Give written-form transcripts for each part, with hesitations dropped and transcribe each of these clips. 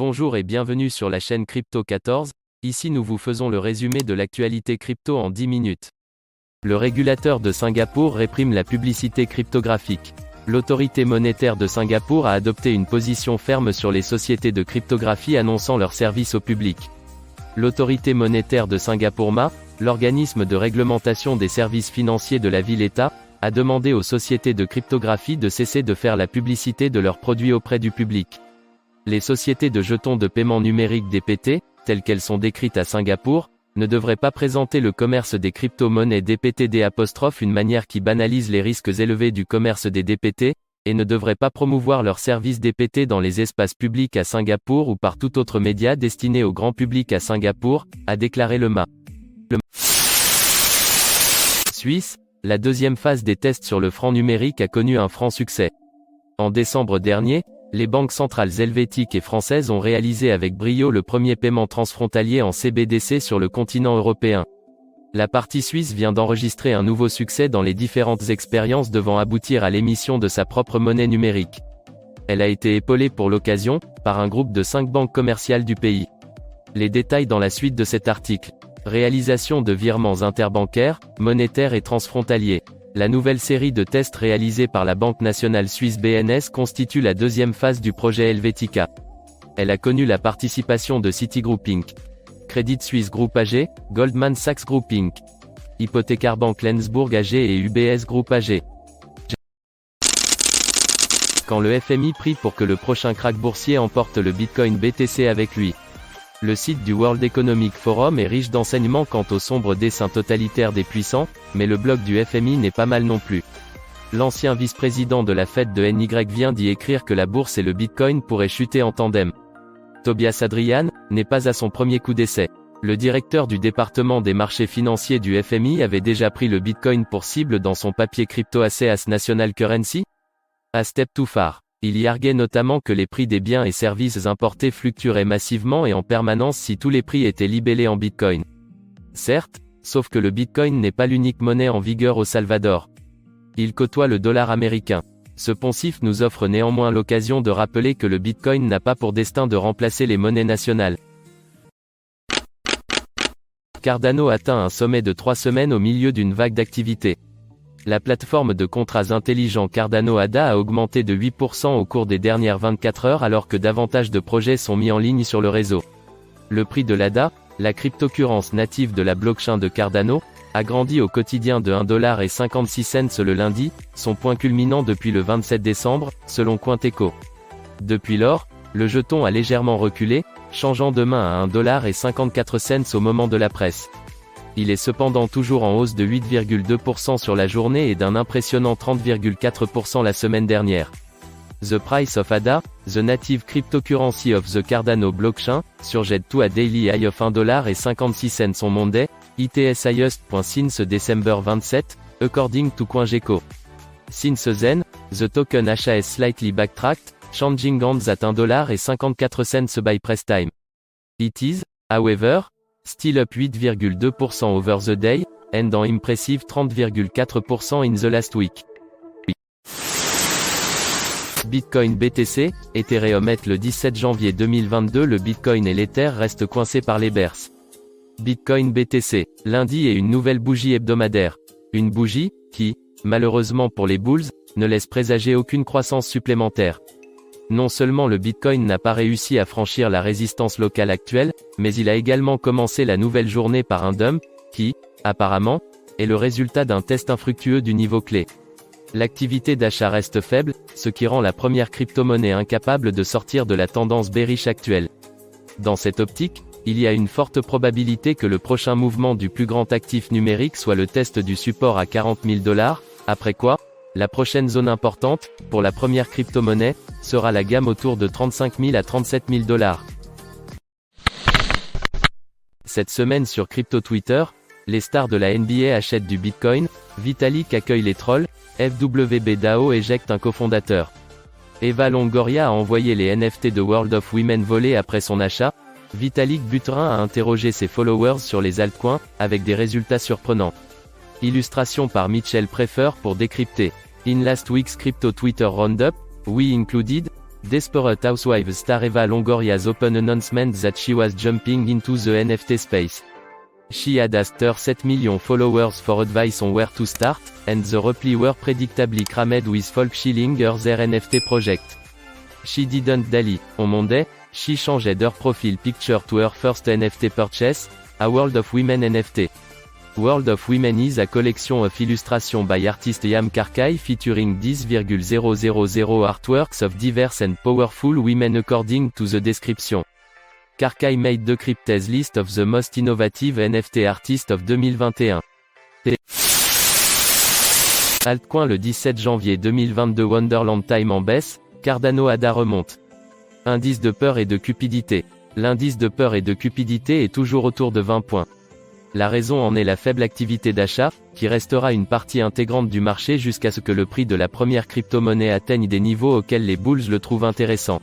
Bonjour et bienvenue sur la chaîne Crypto 14. Ici nous vous faisons le résumé de l'actualité crypto en 10 minutes. Le régulateur de Singapour réprime la publicité cryptographique. L'autorité monétaire de Singapour a adopté une position ferme sur les sociétés de cryptographie annonçant leurs services au public. L'autorité monétaire de Singapour MA, l'organisme de réglementation des services financiers de la ville-État, a demandé aux sociétés de cryptographie de cesser de faire la publicité de leurs produits auprès du public. Les sociétés de jetons de paiement numérique DPT, telles qu'elles sont décrites à Singapour, ne devraient pas présenter le commerce des crypto-monnaies DPTD', une manière qui banalise les risques élevés du commerce des DPT, et ne devraient pas promouvoir leurs services DPT dans les espaces publics à Singapour ou par tout autre média destiné au grand public à Singapour, a déclaré le MA. Suisse, la deuxième phase des tests sur le franc numérique a connu un franc succès. En décembre dernier, les banques centrales helvétiques et françaises ont réalisé avec brio le premier paiement transfrontalier en CBDC sur le continent européen. La partie suisse vient d'enregistrer un nouveau succès dans les différentes expériences devant aboutir à l'émission de sa propre monnaie numérique. Elle a été épaulée pour l'occasion, par un groupe de 5 banques commerciales du pays. Les détails dans la suite de cet article. Réalisation de virements interbancaires, monétaires et transfrontaliers. La nouvelle série de tests réalisés par la Banque nationale suisse BNS constitue la deuxième phase du projet Helvetica. Elle a connu la participation de Citigroup Inc., Credit Suisse Group AG, Goldman Sachs Group Inc., Hypothécaire Bank Lenzburg AG et UBS Group AG. Quand le FMI prie pour que le prochain krach boursier emporte le Bitcoin BTC avec lui. Le site du World Economic Forum est riche d'enseignements quant au sombre dessein totalitaire des puissants, mais le blog du FMI n'est pas mal non plus. L'ancien vice-président de la Fed de NY vient d'y écrire que la bourse et le Bitcoin pourraient chuter en tandem. Tobias Adrian n'est pas à son premier coup d'essai. Le directeur du département des marchés financiers du FMI avait déjà pris le Bitcoin pour cible dans son papier crypto as National Currency. A step too far. Il y arguait notamment que les prix des biens et services importés fluctueraient massivement et en permanence si tous les prix étaient libellés en Bitcoin. Certes, sauf que le Bitcoin n'est pas l'unique monnaie en vigueur au Salvador. Il côtoie le dollar américain. Ce poncif nous offre néanmoins l'occasion de rappeler que le Bitcoin n'a pas pour destin de remplacer les monnaies nationales. Cardano atteint un sommet de 3 semaines au milieu d'une vague d'activité. La plateforme de contrats intelligents Cardano ADA a augmenté de 8% au cours des dernières 24 heures alors que davantage de projets sont mis en ligne sur le réseau. Le prix de l'ADA, la cryptocurrence native de la blockchain de Cardano, a grandi au quotidien de 1,56$ le lundi, son point culminant depuis le 27 décembre, selon Cointeco. Depuis lors, le jeton a légèrement reculé, changeant de main à 1,54$ au moment de la presse. Il est cependant toujours en hausse de 8,2% sur la journée et d'un impressionnant 30,4% la semaine dernière. The price of ADA, the native cryptocurrency of the Cardano blockchain, surged to a daily high of $1.56 on Monday, its highest point since December 27, according to CoinGecko. Since then, the token has slightly backtracked, changing hands at $1.54 by press time. It is, however, still up 8,2% over the day, and an impressive 30,4% in the last week. Bitcoin BTC, Ethereum est le 17 janvier 2022. Le Bitcoin et l'Ether restent coincés par les bears. Bitcoin BTC, lundi et une nouvelle bougie hebdomadaire. Une bougie, qui, malheureusement pour les bulls, ne laisse présager aucune croissance supplémentaire. Non seulement le Bitcoin n'a pas réussi à franchir la résistance locale actuelle, mais il a également commencé la nouvelle journée par un dump, qui, apparemment, est le résultat d'un test infructueux du niveau clé. L'activité d'achat reste faible, ce qui rend la première crypto-monnaie incapable de sortir de la tendance bearish actuelle. Dans cette optique, il y a une forte probabilité que le prochain mouvement du plus grand actif numérique soit le test du support à $40 000, après quoi, la prochaine zone importante, pour la première crypto-monnaie, sera la gamme autour de $35 000 à $37 000. Cette semaine sur Crypto Twitter, les stars de la NBA achètent du Bitcoin, Vitalik accueille les trolls, FWB DAO éjecte un cofondateur. Eva Longoria a envoyé les NFT de World of Women volés après son achat, Vitalik Buterin a interrogé ses followers sur les altcoins, avec des résultats surprenants. Illustration par Mitchell Prefer pour décrypter. In last week's Crypto Twitter Roundup, we included Desperate Housewives star Eva Longoria's open announcement that she was jumping into the NFT space. She had asked her 7 million followers for advice on where to start, and the reply were predictably crammed with folk shilling her their NFT project. She didn't dally. On Monday, she changed her profile picture to her first NFT purchase, a World of Women NFT. World of Women is a collection of illustration by artist Yam Karkai featuring 10,000 artworks of diverse and powerful women according to the description. Karkai made the Cryptase list of the most innovative NFT artists of 2021. Altcoin le 17 janvier 2022 Wonderland Time en baisse, Cardano ADA remonte. Indice de peur et de cupidité. L'indice de peur et de cupidité est toujours autour de 20 points. La raison en est la faible activité d'achat, qui restera une partie intégrante du marché jusqu'à ce que le prix de la première crypto-monnaie atteigne des niveaux auxquels les bulls le trouvent intéressant.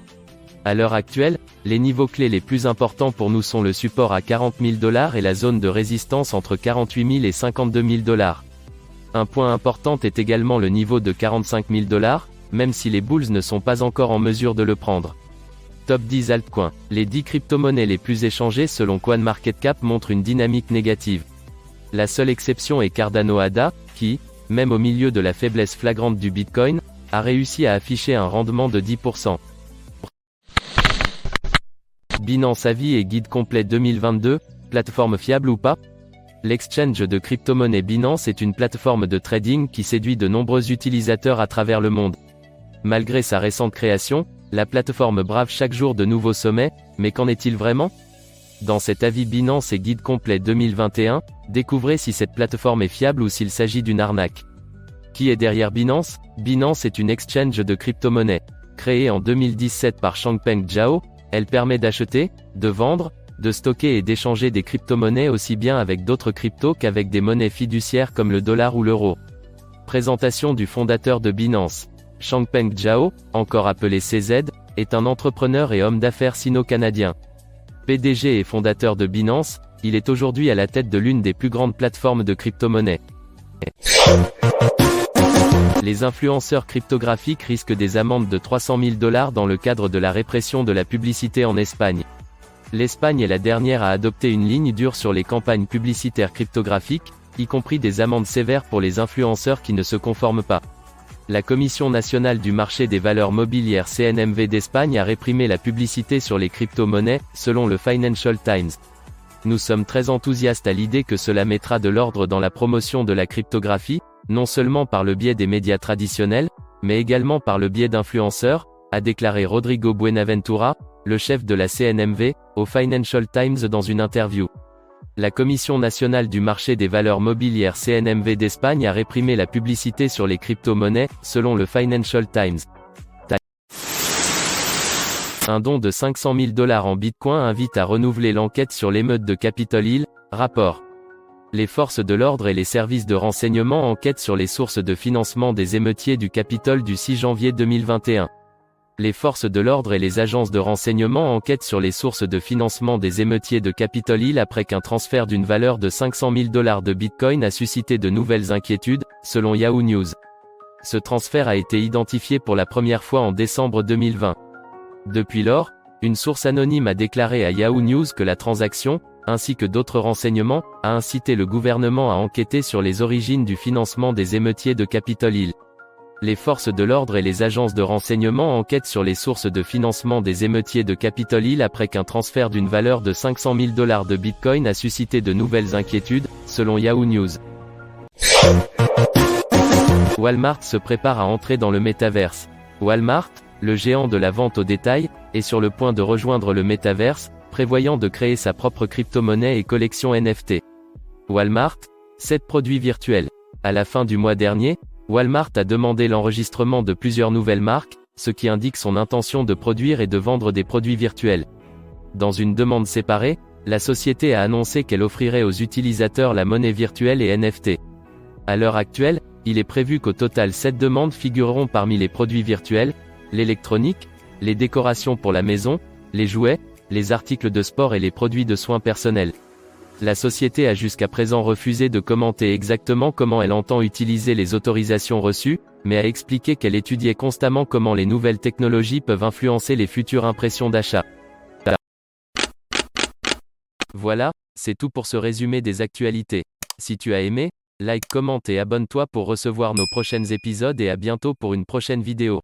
À l'heure actuelle, les niveaux clés les plus importants pour nous sont le support à 40 000 $ et la zone de résistance entre 48 000 et 52 000 $. Un point important est également le niveau de 45 000 $, même si les bulls ne sont pas encore en mesure de le prendre. Top 10 altcoins. Les 10 crypto-monnaies les plus échangées selon CoinMarketCap montrent une dynamique négative. La seule exception est Cardano ADA, qui, même au milieu de la faiblesse flagrante du Bitcoin, a réussi à afficher un rendement de 10%. Binance avis et guide complet 2022, plateforme fiable ou pas? L'exchange de crypto-monnaies Binance est une plateforme de trading qui séduit de nombreux utilisateurs à travers le monde. Malgré sa récente création, la plateforme brave chaque jour de nouveaux sommets, mais qu'en est-il vraiment? Dans cet avis Binance et guide complet 2021, découvrez si cette plateforme est fiable ou s'il s'agit d'une arnaque. Qui est derrière Binance? Binance est une exchange de crypto-monnaies. Créée en 2017 par Changpeng Zhao, elle permet d'acheter, de vendre, de stocker et d'échanger des crypto-monnaies aussi bien avec d'autres cryptos qu'avec des monnaies fiduciaires comme le dollar ou l'euro. Présentation du fondateur de Binance. Changpeng Zhao, encore appelé CZ, est un entrepreneur et homme d'affaires sino-canadien. PDG et fondateur de Binance, il est aujourd'hui à la tête de l'une des plus grandes plateformes de crypto-monnaies. Les influenceurs cryptographiques risquent des amendes de 300 000 $ dans le cadre de la répression de la publicité en Espagne. L'Espagne est la dernière à adopter une ligne dure sur les campagnes publicitaires cryptographiques, y compris des amendes sévères pour les influenceurs qui ne se conforment pas. La Commission nationale du marché des valeurs mobilières CNMV d'Espagne a réprimé la publicité sur les crypto-monnaies, selon le Financial Times. Nous sommes très enthousiastes à l'idée que cela mettra de l'ordre dans la promotion de la cryptographie, non seulement par le biais des médias traditionnels, mais également par le biais d'influenceurs, a déclaré Rodrigo Buenaventura, le chef de la CNMV, au Financial Times dans une interview. La Commission nationale du marché des valeurs mobilières CNMV d'Espagne a réprimé la publicité sur les crypto-monnaies, selon le Financial Times. Un don de 500 000 $ en Bitcoin invite à renouveler l'enquête sur l'émeute de Capitol Hill, rapport. Les forces de l'ordre et les services de renseignement enquêtent sur les sources de financement des émeutiers du Capitole du 6 janvier 2021. Les forces de l'ordre et les agences de renseignement enquêtent sur les sources de financement des émeutiers de Capitol Hill après qu'un transfert d'une valeur de 500 000 $ de Bitcoin a suscité de nouvelles inquiétudes, selon Yahoo News. Ce transfert a été identifié pour la première fois en décembre 2020. Depuis lors, une source anonyme a déclaré à Yahoo News que la transaction, ainsi que d'autres renseignements, a incité le gouvernement à enquêter sur les origines du financement des émeutiers de Capitol Hill. Les forces de l'ordre et les agences de renseignement enquêtent sur les sources de financement des émeutiers de Capitol Hill après qu'un transfert d'une valeur de 500 000 $ de Bitcoin a suscité de nouvelles inquiétudes, selon Yahoo News. Walmart se prépare à entrer dans le métaverse. Walmart, le géant de la vente au détail, est sur le point de rejoindre le métaverse, prévoyant de créer sa propre crypto-monnaie et collection NFT. Walmart, 7 produits virtuels. À la fin du mois dernier, Walmart a demandé l'enregistrement de plusieurs nouvelles marques, ce qui indique son intention de produire et de vendre des produits virtuels. Dans une demande séparée, la société a annoncé qu'elle offrirait aux utilisateurs la monnaie virtuelle et NFT. À l'heure actuelle, il est prévu qu'au total 7 demandes figureront parmi les produits virtuels, l'électronique, les décorations pour la maison, les jouets, les articles de sport et les produits de soins personnels. La société a jusqu'à présent refusé de commenter exactement comment elle entend utiliser les autorisations reçues, mais a expliqué qu'elle étudiait constamment comment les nouvelles technologies peuvent influencer les futures impressions d'achat. Voilà, c'est tout pour ce résumé des actualités. Si tu as aimé, like, commente et abonne-toi pour recevoir nos prochains épisodes et à bientôt pour une prochaine vidéo.